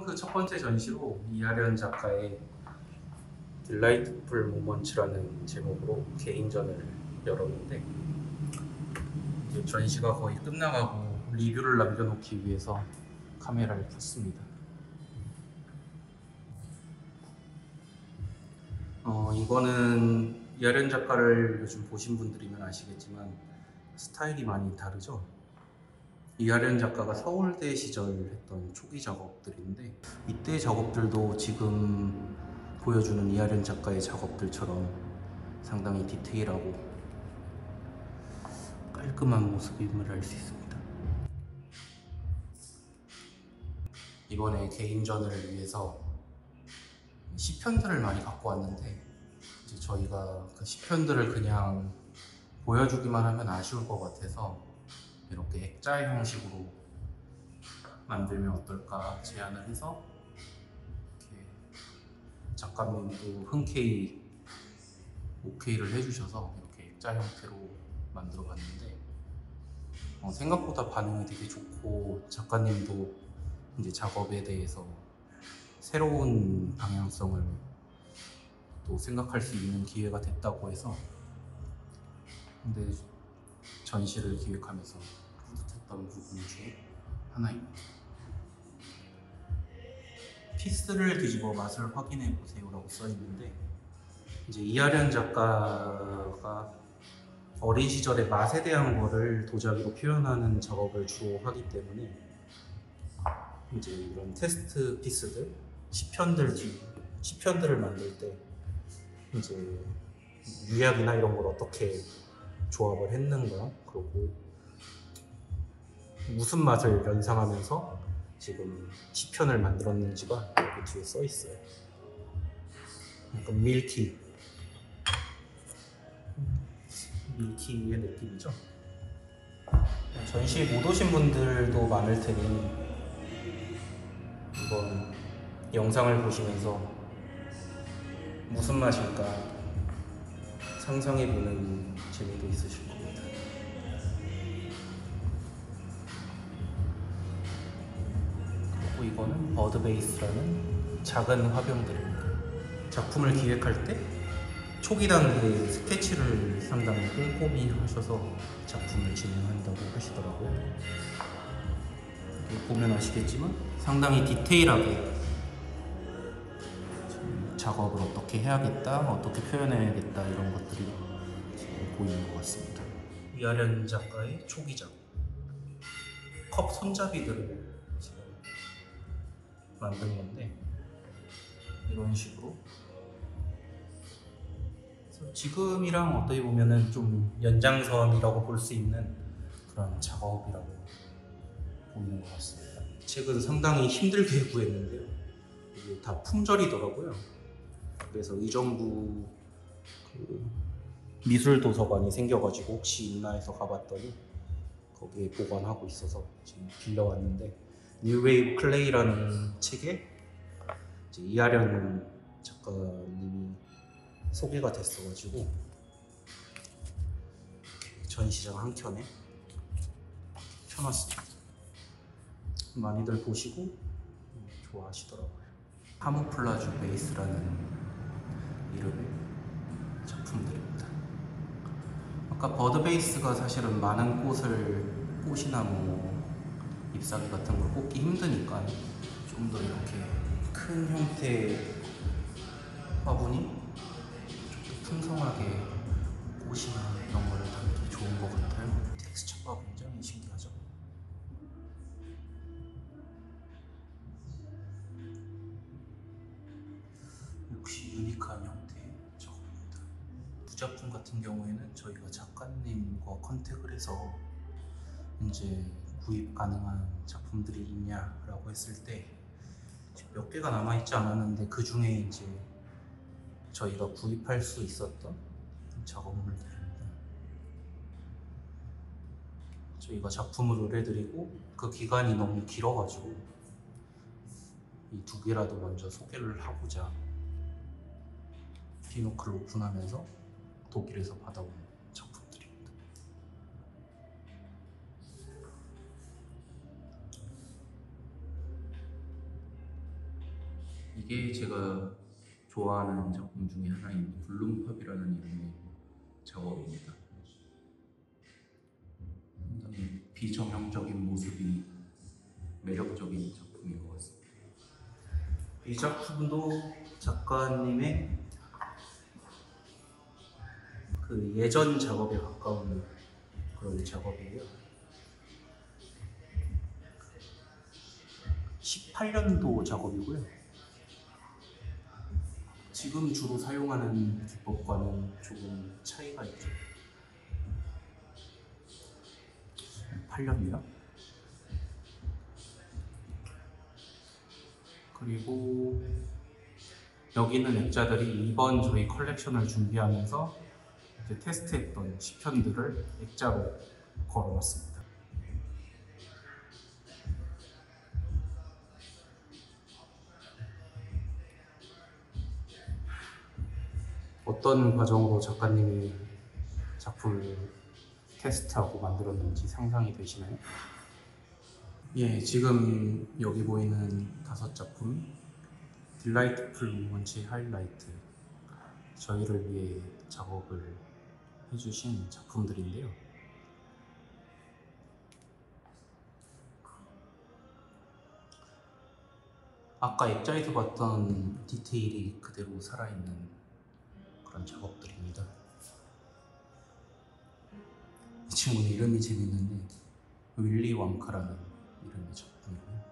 그 첫 번째 전시로 이하련 작가의 딜라이트풀 모먼츠라는 제목으로 개인전을 열었는데, 이제 전시가 거의 끝나가고 리뷰를 남겨놓기 위해서 카메라를 켰습니다. 이거는 이하련 작가를 요즘 보신 분들이면 아시겠지만 스타일이 많이 다르죠. 이하련 작가가 서울대 시절 했던 초기 작업들인데, 이때 작업들도 지금 보여주는 이하련 작가의 작업들처럼 상당히 디테일하고 깔끔한 모습임을 알 수 있습니다. 이번에 개인전을 위해서 시편들을 많이 갖고 왔는데, 이제 저희가 그 시편들을 그냥 보여주기만 하면 아쉬울 것 같아서 이렇게 액자 형식으로 만들면 어떨까 제안을 해서, 이렇게 작가님도 흔쾌히 오케이를 해주셔서 이렇게 액자 형태로 만들어 봤는데, 생각보다 반응이 되게 좋고 작가님도 이제 작업에 대해서 새로운 방향성을 또 생각할 수 있는 기회가 됐다고 해서, 근데 전시를 기획하면서 뿌듯했던 부분 중에 하나입니다. 피스를 뒤집어 맛을 확인해 보세요라고 써 있는데, 이제 이하련 작가가 어린 시절의 맛에 대한 거를 도자기로 표현하는 작업을 주로 하기 때문에, 이제 이런 테스트 피스들, 시편들을 만들 때 이제 유약이나 이런 걸 어떻게 조합을 했는가, 그리고 무슨 맛을 연상하면서 지금 시편을 만들었는지가 여기 뒤에 써 있어요. 약간 밀키의 느낌이죠. 전시에 못 오신 분들도 많을 테니 이번 영상을 보시면서 무슨 맛일까 상상해보는 재미도 있으실 겁니다. 그리고 이거는 버드베이스라는 작은 화병들입니다. 작품을 기획할 때 초기 단계에 스케치를 상당히 꼼꼼히 하셔서 작품을 진행한다고 하시더라고요. 보면 아시겠지만 상당히 디테일하게 작업을 어떻게 해야겠다, 어떻게 표현해야겠다, 이런 것들이 지금 보이는 것 같습니다. 이하련 작가의 초기작 컵 손잡이들을 지금 만든 건데, 이런 식으로 지금이랑 어떻게 보면은 좀 연장선이라고 볼 수 있는 그런 작업이라고 보이는 것 같습니다. 책은 상당히 힘들게 구했는데요, 이게 다 품절이더라고요. 그래서 의정부 그 미술도서관이 생겨가지고 혹시 있나 해서 가봤더니 거기에 보관하고 있어서 지금 빌려왔는데, 뉴웨이브 클레이라는 책에 이제 이하련 작가님이 소개가 됐어가지고 전시장 한켠에 펴놨습니다. 많이들 보시고 좋아하시더라고요. 카모플라주 베이스라는 이름의 작품들입니다. 아까 버드베이스가 사실은 많은 꽃이나 잎사귀 같은 걸 꽂기 힘드니까 좀 더 이렇게 큰 형태의 화분이 좀 더 풍성하게 꽃이나 이런 걸 담기 좋은 것 같아요. 텍스처가 굉장히 신기하죠. 역시 유니크한 형태의 작업입니다. 부작품 같은 경우에는 저희가 작가님과 컨택을 해서 이제 구입 가능한 작품들이 있냐라고 했을 때 몇 개가 남아있지 않았는데, 그 중에 이제 저희가 구입할 수 있었던 작업물들입니다. 저희가 작품을 의뢰드리고 그 기간이 너무 길어가지고 이 두 개라도 먼저 소개를 하고자 피노클을 오픈하면서 독일에서 받아온 작품들입니다. 이게 제가 좋아하는 작품 중에 하나인 블룸팝이라는 이름의 작업입니다. 상당히 비정형적인 모습이 매력적인 작품인 것 같습니다. 이 작품도 작가님의 그 예전 작업에 가까운 그런 작업이에요. 18년도 작업이고요. 지금 주로 사용하는 기법과는 조금 차이가 있죠. 8년이요. 그리고 여기는 액자들이 이번 저희 컬렉션을 준비하면서 이제 테스트했던 시편들을 액자로 걸어놨습니다. 어떤 과정으로 작가님이 작품을 테스트하고 만들었는지 상상이 되시나요? 예, 지금 여기 보이는 5작품 딜라이트풀 모먼츠 하이라이트 저희를 위해 작업을 해주신 작품들인데요. 아까 액자에서 봤던 디테일이 그대로 살아있는 그런 작업들입니다. 이 친구는 이름이 재밌는데 윌리 왕카라는 이름의 작품이고요.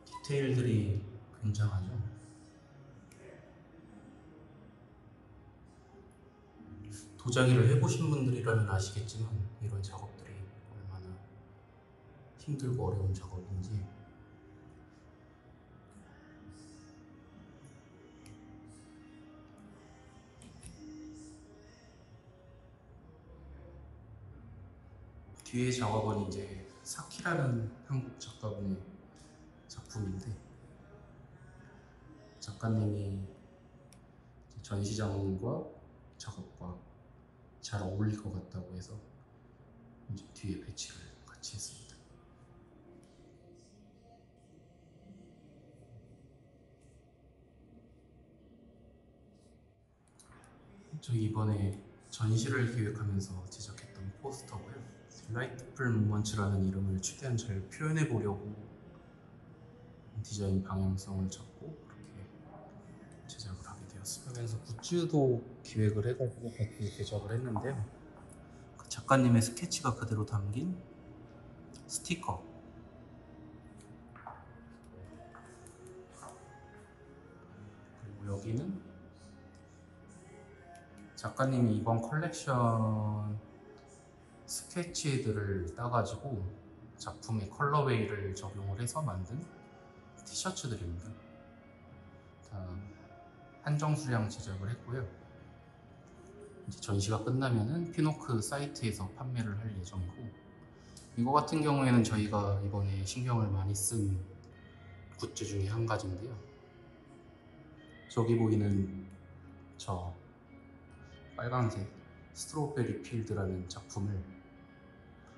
디테일들이 굉장하죠. 도자기를 해보신 분들이라면 아시겠지만 이런 작업들이 얼마나 힘들고 어려운 작업인지. 뒤에 작업은 이제 사키라는 한국 작가분의 작품인데 작가님이 전시장과 작업과 잘 어울릴 것 같다고 해서 이제 뒤에 배치를 같이 했습니다. 저희 이번에 전시를 기획하면서 제작했던 포스터고요. 딜라이트풀 모먼츠라는 이름을 최대한 잘 표현해 보려고 디자인 방향성을 잡고 그렇게 제작을 하게 되었습니다. 그래서 굿즈도 기획을 해가지고 같이 제작을 했는데요. 그 작가님의 스케치가 그대로 담긴 스티커, 그리고 여기는 작가님이 이번 컬렉션 스케치들을 따가지고 작품의 컬러웨이를 적용을 해서 만든 티셔츠들입니다. 다 한정 수량 제작을 했고요. 이제 전시가 끝나면은 피노크 사이트에서 판매를 할 예정이고, 이거 같은 경우에는 저희가 이번에 신경을 많이 쓴 굿즈 중에 한 가지인데요. 저기 보이는 저 빨간색 스트로베리 필드라는 작품을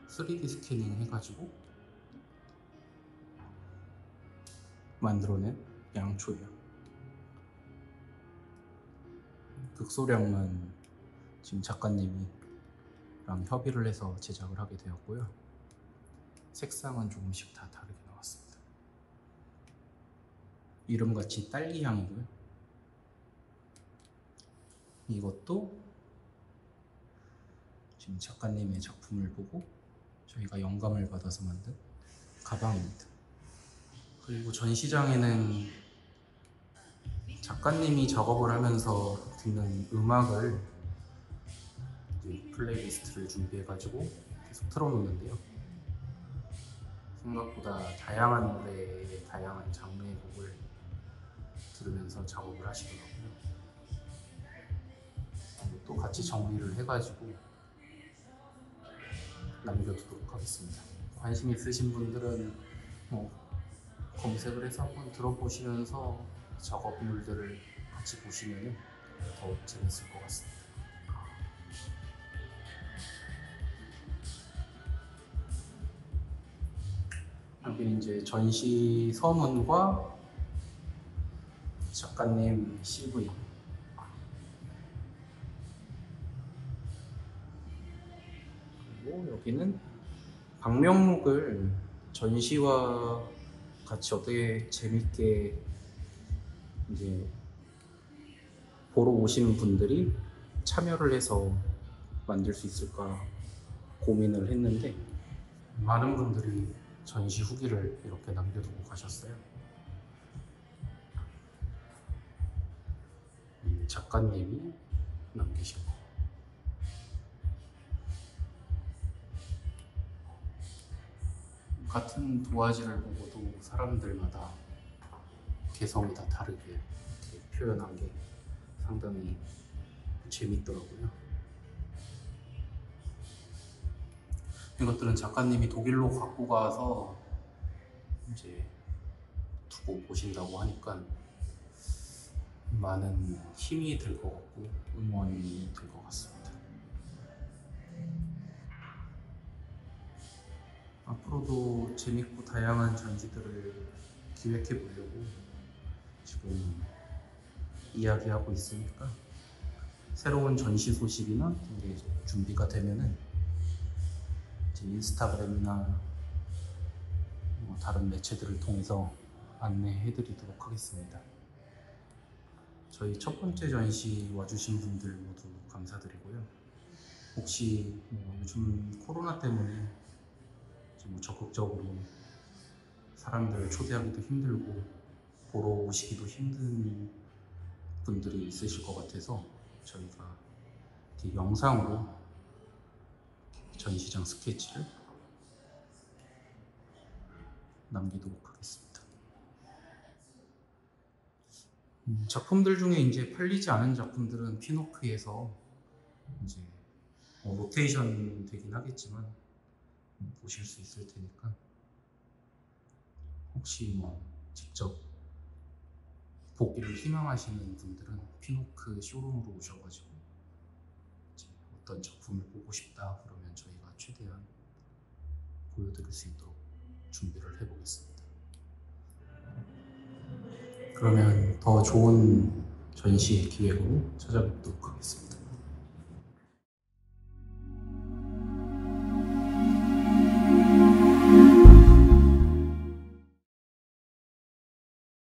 3D 스캐닝 해가지고 만들어낸 양초예요. 극소량만 지금 작가님이랑 협의를 해서 제작을 하게 되었고요. 색상은 조금씩 다 다르게 나왔습니다. 이름같이 딸기향이고요. 이것도 지금 작가님의 작품을 보고 저희가 영감을 받아서 만든 가방입니다. 그리고 전시장에는 작가님이 작업을 하면서 듣는 음악을 플레이리스트를 준비해가지고 계속 틀어놓는데요. 생각보다 다양한 노래의 다양한 장르의 곡을 들으면서 작업을 하시더라고요. 또 같이 정리를 해가지고 남겨두도록 하겠습니다. 관심 있으신 분들은 검색을 해서 한번 들어보시면서 작업물들을 같이 보시면 더 재밌을 것 같습니다. 여기는 이제 전시 서문과 작가님 CV. 그리고 여기는 방명록을 전시와 같이 어떻게 재밌게 이제 보러 오시는 분들이 참여를 해서 만들 수 있을까 고민을 했는데, 많은 분들이 전시 후기를 이렇게 남겨두고 가셨어요. 작가님이 남기신 거. 같은 도화지를 보고도 사람들마다 개성이 다 다르게 이렇게 표현한 게 상당히 재밌더라고요. 이것들은 작가님이 독일로 갖고 가서 이제 두고 보신다고 하니까 많은 힘이 들 것 같고 응원이 될 것 같습니다. 앞으로도 재밌고 다양한 전시들을 기획해 보려고 지금 이야기하고 있으니까, 새로운 전시 소식이나 이제 준비가 되면은 이제 인스타그램이나 뭐 다른 매체들을 통해서 안내해 드리도록 하겠습니다. 저희 첫 번째 전시 와주신 분들 모두 감사드리고요. 혹시 뭐 요즘 코로나 때문에 뭐 적극적으로 사람들을 초대하기도 힘들고 보러 오시기도 힘든 분들이 있으실 것 같아서 저희가 이렇게 영상으로 전시장 스케치를 남기도록 하겠습니다. 작품들 중에 이제 팔리지 않은 작품들은 피노크에서 이제 뭐 로테이션 되긴 하겠지만 보실 수 있을 테니까, 혹시 뭐 직접 보기를 희망하시는 분들은 피노크 쇼룸으로 오셔가지고 이제 어떤 작품을 보고 싶다 그러면 저희가 최대한 보여드릴 수 있도록 준비를 해보겠습니다. 그러면 더 좋은 전시 기획으로 찾아뵙도록 하겠습니다.